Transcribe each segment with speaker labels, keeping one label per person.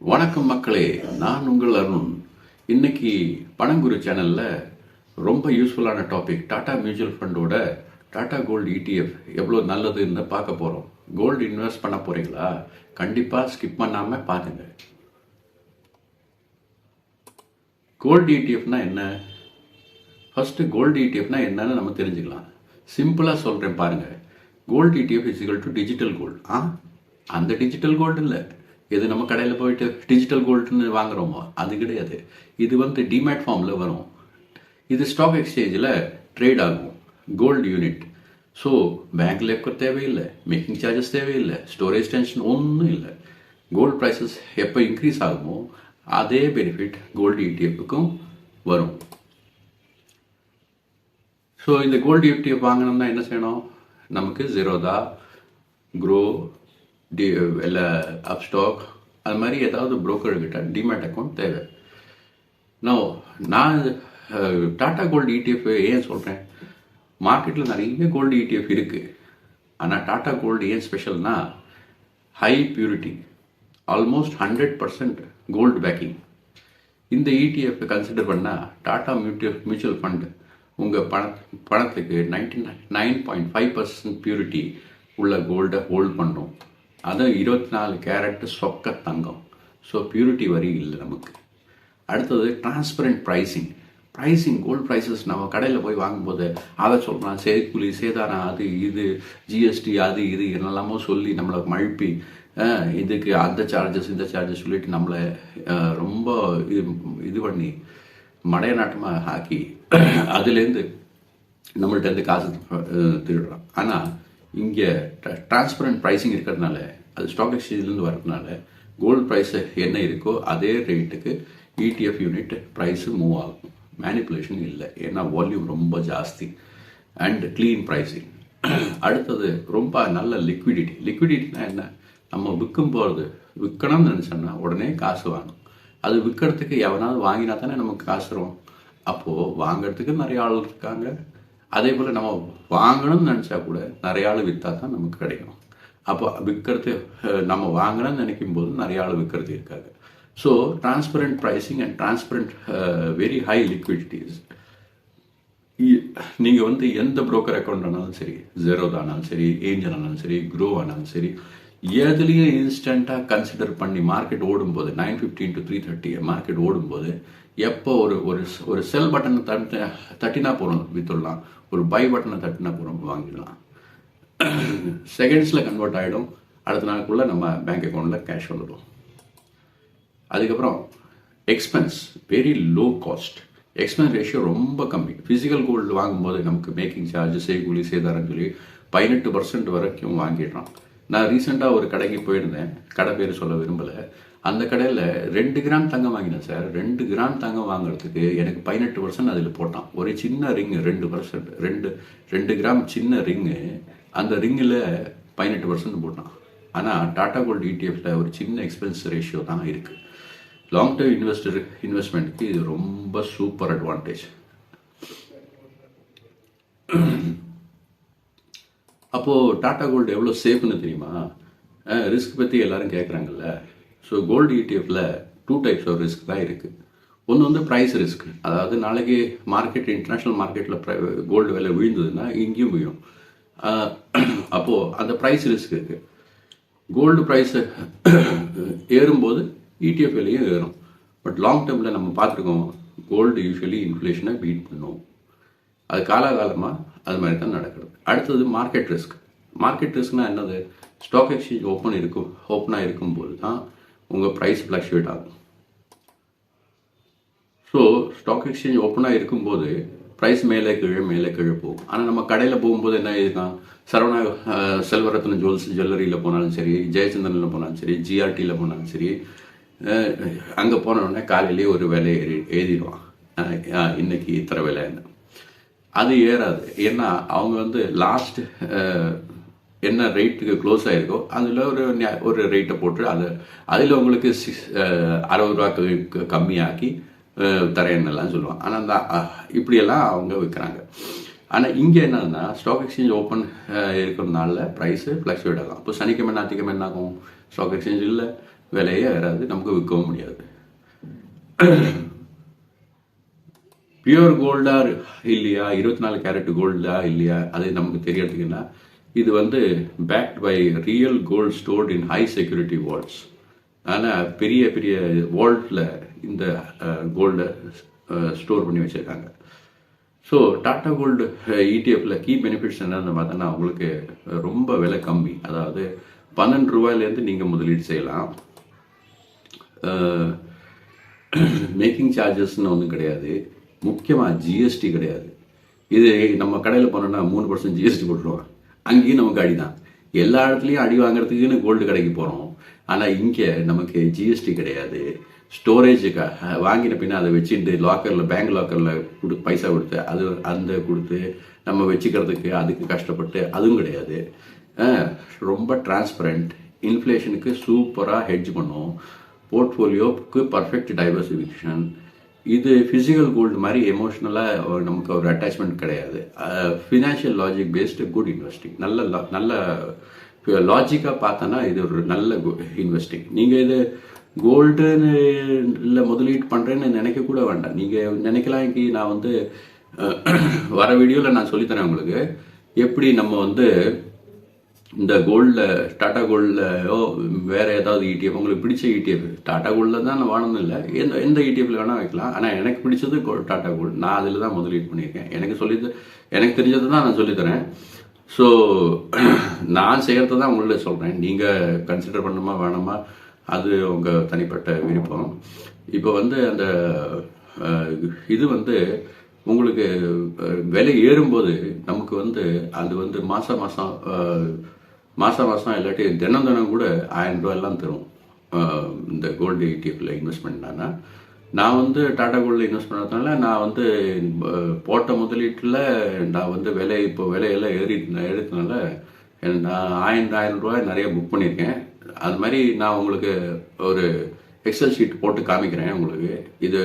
Speaker 1: வணக்கம் மக்களே, நான் உங்கள் அருண். இன்னைக்கு பணங்குரு சேனலில் ரொம்ப யூஸ்ஃபுல்லான டாபிக் டாடா மியூச்சுவல் ஃபண்டோட டாடா கோல்டு இடிஎஃப் எவ்வளோ நல்லதுன்னு பார்க்க போகிறோம். கோல்டு இன்வெஸ்ட் பண்ண போகிறீங்களா? கண்டிப்பாக ஸ்கிப் பண்ணாமல் பாருங்க. கோல்டு இடிஎஃப்னா என்ன? ஃபஸ்ட்டு கோல்டு இடிஎஃப்னா என்னன்னு நம்ம தெரிஞ்சுக்கலாம். சிம்பிளாக சொல்கிறேன் பாருங்கள். Gold ETF is equal to digital gold. அந்த டிஜிட்டல் கோல்டு இல்லை, இது நம்ம கடையில் போயிட்டு டிஜிட்டல் கோல்டுன்னு வாங்குகிறோமோ அது கிடையாது. இது டிமேட் ஃபார்மில் வரும். இது ஸ்டாக் எக்ஸ்சேஞ்சில் ட்ரேட் ஆகும். Gold unit. ஸோ பேங்க்கில் இருக்க தேவையில்லை, மேக்கிங் சார்ஜஸ் தேவையில்லை, ஸ்டோரேஜ் டென்ஷன் ஒன்றும் இல்லை. கோல்டு ப்ரைஸஸ் எப்போ இன்க்ரீஸ் ஆகுமோ அதே பெனிஃபிட் கோல்டு இடிஎஃப்க்கும் வரும். ஸோ இந்த கோல்டு இடிஎஃப் வாங்கணும்னா என்ன செய்யணும்? நமக்கு ஜீரோதா, க்ரோ, இல்லை அப்ஸ்டாக் அது மாதிரி ஏதாவது புரோக்கர்கிட்ட டிமேட் அக்கௌண்ட் தேவை. நான் டாடா கோல்டு இடிஎஃப் ஏன் சொல்கிறேன்? மார்க்கெட்டில் நிறைய கோல்டு இடிஎஃப் இருக்குது. ஆனால் டாடா கோல்டு ஏன் ஸ்பெஷல்னா high purity, almost 100% gold backing. இந்த இடிஎஃப் கன்சிடர் பண்ணால் டாடா மியூச்சுவல் ஃபண்ட் உங்கள் பணத்துக்கு 99.5% பியூரிட்டி உள்ள கோல்டை ஹோல்ட் பண்ணுறோம். அது 24 கேரட் சொக்க தங்கம். ஸோ பியூரிட்டி வரி இல்லை நமக்கு. அடுத்தது டிரான்ஸ்பரண்ட் ப்ரைஸிங் கோல்டு ப்ரைஸஸ் நம்ம கடையில் போய் வாங்கும்போது அதை சொல்லலாம், செய்கூலி சேதாரம், அது இது ஜிஎஸ்டி, அது இது என்னெல்லாமோ சொல்லி நம்மளை மழுப்பி இதுக்கு அந்த சார்ஜஸ் இந்த சார்ஜஸ் சொல்லிட்டு நம்மளை ரொம்ப இது பண்ணி மடைய நாட்டமாக ஆக்கி அதுலேருந்து நம்மள்ட்ட காசு திருடுறோம். ஆனால் இங்கே டிரான்ஸ்பரண்ட் ப்ரைஸிங் இருக்கிறதுனால, அது ஸ்டாக் எக்ஸ்சேஞ்சிலேருந்து வரதுனால கோல்டு ப்ரைஸ் என்ன இருக்கோ அதே ரேட்டுக்கு இடிஎஃப் யூனிட் ப்ரைஸு மூவ் ஆகும். மேனிப்புலேஷன் இல்லை, ஏன்னா வால்யூம் ரொம்ப ஜாஸ்தி அண்ட் க்ளீன் ப்ரைஸிங். அடுத்தது ரொம்ப நல்ல லிக்விடிட்டினா என்ன? நம்ம விற்கணும்னு நினச்சோம்னா உடனே காசு வாங்கணும். அது விற்கிறதுக்கு எவனாவது வாங்கினா தானே நமக்கு காசு வரும். அப்போது வாங்கிறதுக்கு நிறைய ஆள் இருக்காங்க. அதே போல் நம்ம வாங்கணும்னு நினச்சா கூட நிறைய ஆள் விற்றா தான் நமக்கு கிடைக்கும். அப்போ விற்கிறது நம்ம வாங்கணும்னு நினைக்கும் போது நிறைய ஆள் விற்கிறது இருக்காங்க. So transparent pricing and transparent very high லிக்விடிட்டிஸ். நீங்கள் எந்த புரோக்கர் அக்கௌண்ட் ஆனாலும் சரி, ஜெரோதானாலும் சரி, ஏஞ்சல் ஆனாலும் சரி, க்ரோ ஆனாலும் சரி, எதுலேயும் இன்ஸ்டண்ட்டாக கன்சிடர் பண்ணி மார்க்கெட் ஓடும்போது 9:15 to 3:30 மார்க்கெட் ஓடும்போது எப்போ ஒரு செல் பட்டனை தட்டினா போகிறோம் விற்றுடலாம், ஒரு பை பட்டனை தட்டினா போகிறோம் வாங்கிடலாம். செகண்ட்ஸில் கன்வெர்ட் ஆகிடும். அடுத்த நாளுக்குள்ளே நம்ம பேங்க் அக்கௌண்ட்டில் கேஷ் வந்துடும். அதுக்கப்புறம் expense very low cost. Expense ratio ரொம்ப கம்மி. ஃபிசிக்கல் கோல்டு வாங்கும்போது நமக்கு மேக்கிங் சார்ஜ், செய்கூலி சேதாரம் சொல்லி 18% வரைக்கும் வாங்கிடுறோம். நான் ரீசெண்டாக ஒரு கடைக்கு போயிருந்தேன், கடை பேர் சொல்ல விரும்பலை. அந்த கடையில் 2 கிராம் தங்கம் வாங்கினேன் சார். 2 கிராம் தங்கம் வாங்குறதுக்கு எனக்கு 18% அதில் போட்டான். ஒரு சின்ன ரிங்கு 2%, 2 கிராம் சின்ன ரிங்கு, அந்த ரிங்கில் 18% போட்டான். ஆனால் டாடா கோல்டு இடிஎஃப்ல ஒரு சின்ன எக்ஸ்பென்ஸ் ரேஷியோ தான் இருக்குது. லாங் டேர்ம் இன்வெஸ்ட்மெண்ட்டுக்கு இது ரொம்ப சூப்பர் அட்வான்டேஜ். அப்போது டாடா கோல்டு எவ்வளோ சேஃப்னு தெரியுமா? ரிஸ்க் பற்றி எல்லாரும் கேட்குறாங்கல்ல. ஸோ கோல்டு இடிஎஃப்ல 2 டைப்ஸ் ஆஃப் ரிஸ்க் தான் இருக்குது. ஒன்று ப்ரைஸ் ரிஸ்க். அதாவது நாளைக்கு இன்டர்நேஷ்னல் மார்க்கெட்டில் கோல்டு விலை விழுந்ததுன்னா இங்கேயும் விழும். அப்போது அந்த ப்ரைஸ் ரிஸ்க் இருக்குது. கோல்டு ப்ரைஸு ஏறும்போது இடிஎஃப் விலையும் ஏறும். பட் லாங் டேர்மில் நம்ம பார்த்துருக்கோம், கோல்டு யூஸ்வலி இன்ஃப்ளேஷனை பீட் பண்ணும். அது காலகாலமாக அது மாதிரி தான் நடக்குது. அடுத்தது மார்க்கெட் ரிஸ்க்னால் என்னது? ஸ்டாக் எக்ஸ்சேஞ்ச் ஓப்பனாக இருக்கும்போது தான் உங்கள் ப்ரைஸ் ஃப்ளக்சுவேட் ஆகும். ஸோ ஸ்டாக் எக்ஸ்சேஞ்ச் ஓப்பனாக இருக்கும்போது ப்ரைஸ் மேலே கீழே போகும். ஆனால் நம்ம கடையில் போகும்போது என்ன ஆயிருக்கான்? சரவணா செல்வரத்ன ஜுவல்லரியில் போனாலும் சரி, ஜெயச்சந்திரனில் போனாலும் சரி, ஜிஆர்டியில் போனாலும் சரி, அங்கே போனோடனே காலையிலேயே ஒரு விலை எழுதிடுவான், இன்னைக்கு இத்தனை விலைன்னு. அது ஏறாது. ஏன்னா அவங்க லாஸ்ட் என்ன ரேட்டுக்கு க்ளோஸ் ஆகிருக்கோ அதில் ஒரு ரேட்டை போட்டு அதில் உங்களுக்கு 60 ரூபா கம்மியாக்கி தரேன்னெல்லாம் சொல்லுவாங்க. ஆனால் இப்படியெல்லாம் அவங்க விற்கிறாங்க. ஆனால் இங்கே என்னன்னா ஸ்டாக் எக்ஸ்சேஞ்ச் ஓப்பன் இருக்கிறதுனால ப்ரைஸு ஃப்ளக்சுவேட் ஆகும். அப்போ சனிக்கிழமை ஞாயிற்றுக்கிழமை என்ன ஆகும்? ஸ்டாக் எக்ஸ்சேஞ்ச் இல்லை, விலையே வராது, நமக்கு விற்கவும் முடியாது. பியூர் கோல்டா இல்லையா, 24 கேரட் கோல்டா இல்லையா, அது நமக்கு தெரியறதுக்குன்னா இது வந்து backed by real gold stored in high security vaults. ஆனால் பெரிய பெரிய வால்ட்டில் இந்த கோல்டை ஸ்டோர் பண்ணி வச்சுருக்காங்க. ஸோ டாடா கோல்டு இடிஎஃப்ல கீ பெனிஃபிட்ஸ் என்னன்னு பார்த்தோன்னா, உங்களுக்கு ரொம்ப விலை கம்மி. அதாவது 12 ரூபாயிலேருந்து நீங்கள் முதலீடு செய்யலாம். மேக்கிங் சார்ஜஸ்ன்னு ஒன்றும் கிடையாது. முக்கியமாக ஜிஎஸ்டி கிடையாது. இது நம்ம கடையில் போனோம்னா 3% ஜிஎஸ்டி போட்டுருவோம். அங்கேயும் நமக்கு அடி தான். எல்லா இடத்துலையும் அடி வாங்குறதுக்குன்னு கோல்டு கடைக்கு போகிறோம். ஆனால் இங்கே நமக்கு ஜிஎஸ்டி கிடையாது. ஸ்டோரேஜுக்காக வாங்கின பின்ன அதை வச்சுட்டு லாக்கரில், பேங்க் லாக்கரில் பைசா கொடுத்து அது அந்த கொடுத்து நம்ம வச்சுக்கிறதுக்கு அதுக்கு கஷ்டப்பட்டு அதுவும் கிடையாது. ரொம்ப டிரான்ஸ்பரண்ட், இன்ஃப்ளேஷனுக்கு சூப்பராக ஹெட்ஜ் பண்ணும், போர்ட்ஃபோலியோவுக்கு பர்ஃபெக்ட் டைவர்சிஃபிகேஷன். இது ஃபிசிக்கல் கோல்டு மாதிரி எமோஷ்னலாக நமக்கு ஒரு அட்டாச்மெண்ட் கிடையாது. Financial logic based good investing. நல்ல லாஜிக்காக பார்த்தோன்னா இது ஒரு நல்ல இன்வெஸ்டிங். நீங்கள் இது கோல்டுன்னு இல்லை முதலீடு பண்ணுறேன்னு நினைக்கக்கூட வேண்டாம். நீங்கள் நினைக்கலாம், இங்கே நான் வந்து வர வீடியோவில் நான் சொல்லித்தரேன் உங்களுக்கு எப்படி நம்ம வந்து இந்த கோல்டில், டாடா கோல்டில் வேறு ஏதாவது இடிஎஃப் உங்களுக்கு பிடிச்ச இடிஎஃப், டாடா கோல்டில் தான் நான் வாங்கணும் இல்லை, எந்த இடிஎஃப்ல வேணால் வைக்கலாம். ஆனால் எனக்கு பிடிச்சது டாடா கோல்டு. நான் அதில் தான் முதலீடு பண்ணியிருக்கேன். எனக்கு தெரிஞ்சது தான் நான் சொல்லித்தரேன். ஸோ நான் செய்கிறத தான் உங்கள்ட்ட சொல்கிறேன். நீங்கள் கன்சிடர் பண்ணணுமா வேணாமா அது உங்கள் தனிப்பட்ட விருப்பம். இப்போ வந்து அந்த இது வந்து உங்களுக்கு விலை ஏறும்போது நமக்கு வந்து அது வந்து மாதம் இல்லாட்டி தினம் கூட 1000 ரூபாயெல்லாம் தரும். இந்த கோல்டு இடிஎஃப்ல இன்வெஸ்ட்மெண்ட்னா நான் வந்து டாடா கோல்டில் இன்வெஸ்ட் பண்ணுறதுனால நான் வந்து போட்ட முதலீட்டில் நான் வந்து விலையெல்லாம் ஏறினால நான் 1000 ரூபாய் நிறைய புக் பண்ணியிருக்கேன். அது மாதிரி நான் உங்களுக்கு ஒரு எக்ஸல் ஷீட் போட்டு காமிக்கிறேன் உங்களுக்கு. இது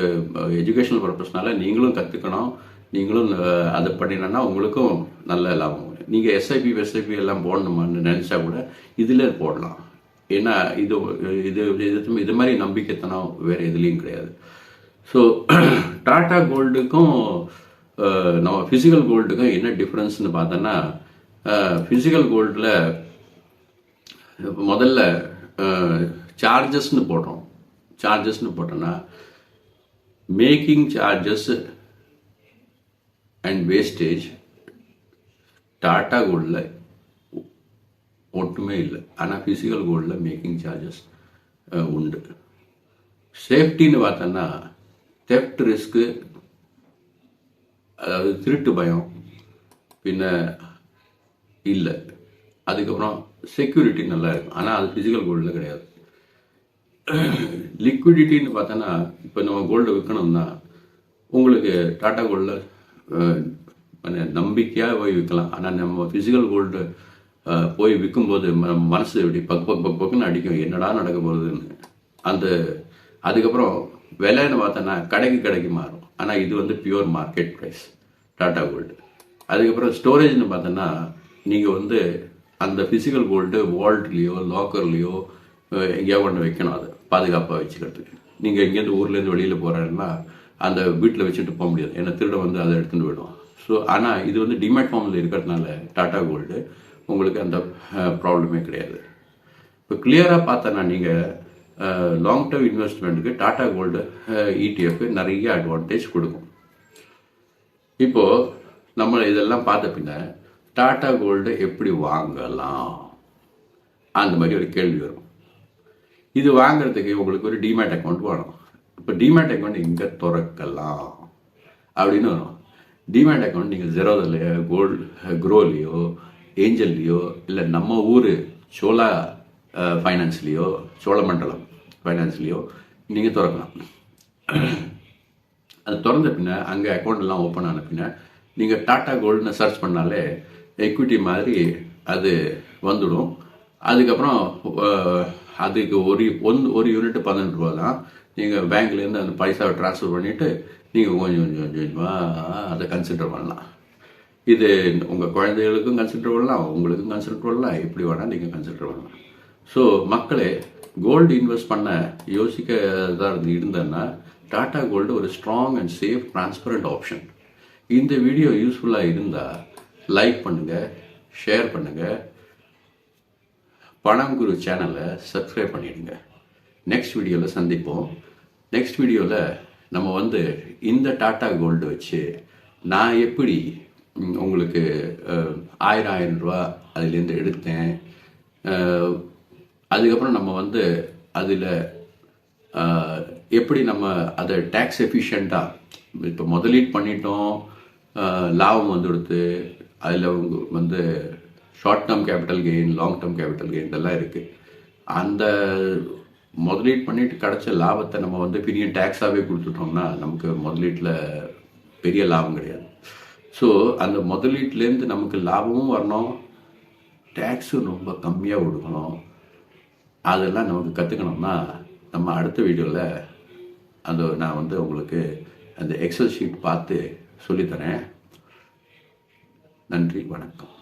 Speaker 1: எஜுகேஷனல் பர்பஸ்னால நீங்களும் கற்றுக்கணும், நீங்களும் அதை பண்ணினா உங்களுக்கும் நல்ல லாபம். நீங்கள் எஸ்ஐபி எல்லாம் போடணுமான்னு நினச்சா கூட இதில் போடலாம். ஏன்னா இது மாதிரி நம்பிக்கைத்தனம் வேறு எதுலேயும் கிடையாது. ஸோ டாடா கோல்டுக்கும் நம்ம ஃபிசிக்கல் கோல்டுக்கும் என்ன டிஃப்ரென்ஸ்னு பார்த்தோன்னா, ஃபிசிக்கல் கோல்டில் முதல்ல சார்ஜஸ்ன்னு போட்டோன்னா making charges and wastage Tata கோல்டில் ஒட்டுமே இல்லை. ஆனால் ஃபிசிக்கல் கோல்டில் மேக்கிங் சார்ஜஸ் உண்டு. சேஃப்டின்னு பார்த்தோன்னா தெஃப்ட் ரிஸ்க்கு, அதாவது திருட்டு பயம் பின்ன இல்லை. அதுக்கப்புறம் செக்யூரிட்டி நல்லா இருக்கும். ஆனால் அது ஃபிசிக்கல் கோல்டில் கிடையாது. லிக்விடிட்டின்னு பார்த்தோன்னா இப்போ நம்ம கோல்டு விற்கணும்னா உங்களுக்கு டாடா கோல்டில் நம்பிக்கையாக போய் விற்கலாம். ஆனால் நம்ம ஃபிசிக்கல் கோல்டு போய் விற்கும்போது மனசு இப்படி பக்குன்னு அடிக்கும், என்னடா நடக்க போகுதுன்னு. அதுக்கப்புறம் விலைன்னு பார்த்தோன்னா கடைக்கு மாறும். ஆனால் இது வந்து pure market price data gold. அதுக்கப்புறம் ஸ்டோரேஜ்னு பார்த்தோன்னா நீங்கள் வந்து அந்த ஃபிசிக்கல் கோல்டு வால்ட்லேயோ லாக்கர்லேயோ எங்கேயோ கொண்டு வைக்கணும், அதை பாதுகாப்பாக வச்சுக்கிறதுக்கு. நீங்கள் எங்கேருந்து ஊர்லேருந்து வெளியில் போகிறேன்னா அந்த வீட்டில் வச்சுட்டு போக முடியாது, ஏன்னா திருட வந்து அதை எடுத்துகிட்டு போயிடுவோம். ஸோ ஆனால் இது வந்து டிமேட் ஃபார்மில் இருக்கிறதுனால டாடா கோல்டு உங்களுக்கு அந்த ப்ராப்ளமே கிடையாது. இப்போ கிளியராக பார்த்தோன்னா நீங்கள் லாங் டேர்ம் இன்வெஸ்ட்மெண்ட்டுக்கு டாடா கோல்டு இடிஎஃப் நிறைய அட்வான்டேஜ் கொடுக்கும். இப்போது நம்ம இதெல்லாம் பார்த்த பின்ன டாடா கோல்டு எப்படி வாங்கலாம் அந்த மாதிரி ஒரு கேள்வி வரும். இது வாங்கிறதுக்கு உங்களுக்கு ஒரு டிமேட் அக்கௌண்ட் வேணும். இப்போ டிமேட் அக்கௌண்ட் எங்கே திறக்கலாம் அப்படின்னு வரும். டிமேட் அக்கௌண்ட் நீங்கள் ஜெரோதாலையோ க்ரோலையோ ஏஞ்சல்லையோ இல்லை நம்ம ஊர் சோலா ஃபைனான்ஸ்லேயோ சோழமண்டலம் ஃபைனான்ஸ்லேயோ நீங்கள் திறக்கலாம். அது திறந்த பின்ன அங்கே அக்கௌண்ட்லாம் ஓப்பன் ஆன பின்ன நீங்கள் டாடா கோல்டுன்னு சர்ச் பண்ணாலே எக்விட்டி மாதிரி அது வந்துடும். அதுக்கப்புறம் அதுக்கு ஒரு யூனிட் 12 ரூபா தான். நீங்கள் பேங்க்லேருந்து அந்த பைசாவை ட்ரான்ஸ்ஃபர் பண்ணிவிட்டு நீங்கள் கொஞ்சமாக அதை கன்சிடர் பண்ணலாம். இது உங்கள் குழந்தைகளுக்கும் கன்சிடர் பண்ணலாம், உங்களுக்கும் கன்சிடர் பண்ணலாம், எப்படி வேணால் நீங்கள் கன்சிடர் பண்ணலாம். ஸோ மக்களே, கோல்டு இன்வெஸ்ட் பண்ண யோசிக்கிறதா இருந்தேன்னா டாடா கோல்டு ஒரு strong and safe transparent option. இந்த வீடியோ யூஸ்ஃபுல்லாக இருந்தால் லைக் பண்ணுங்கள், ஷேர் பண்ணுங்கள், பணம் குரு சேனலை சப்ஸ்கிரைப் பண்ணிடுங்க. நெக்ஸ்ட் வீடியோவில் சந்திப்போம். நெக்ஸ்ட் வீடியோவில் நம்ம இந்த டாடா கோல்டு வச்சு நான் எப்படி உங்களுக்கு 1000 ரூபா அதுலேருந்து எடுத்தேன், அதுக்கப்புறம் நம்ம அதில் எப்படி நம்ம அதை டேக்ஸ் எஃபிஷியண்ட்டாக இப்போ முதலீடு பண்ணிட்டோம், லாபம் கொடுத்து அதில் short term capital gain, long term capital gain இதெல்லாம் இருக்குது. அந்த முதலீடு பண்ணிட்டு கிடைச்ச லாபத்தை நம்ம பெரிய டேக்ஸாகவே கொடுத்துட்டோம்னா நமக்கு முதலீட்டில் பெரிய லாபம் கிடையாது. ஸோ அந்த முதலீட்டிலேருந்து நமக்கு லாபமும் வரணும், டேக்ஸும் ரொம்ப கம்மியாக கொடுக்கணும். அதெல்லாம் நமக்கு கற்றுக்கணும்னா நம்ம அடுத்த வீடியோவில் நான் உங்களுக்கு அந்த எக்ஸல் ஷீட் பார்த்து சொல்லித்தரேன். நன்றி, வணக்கம்.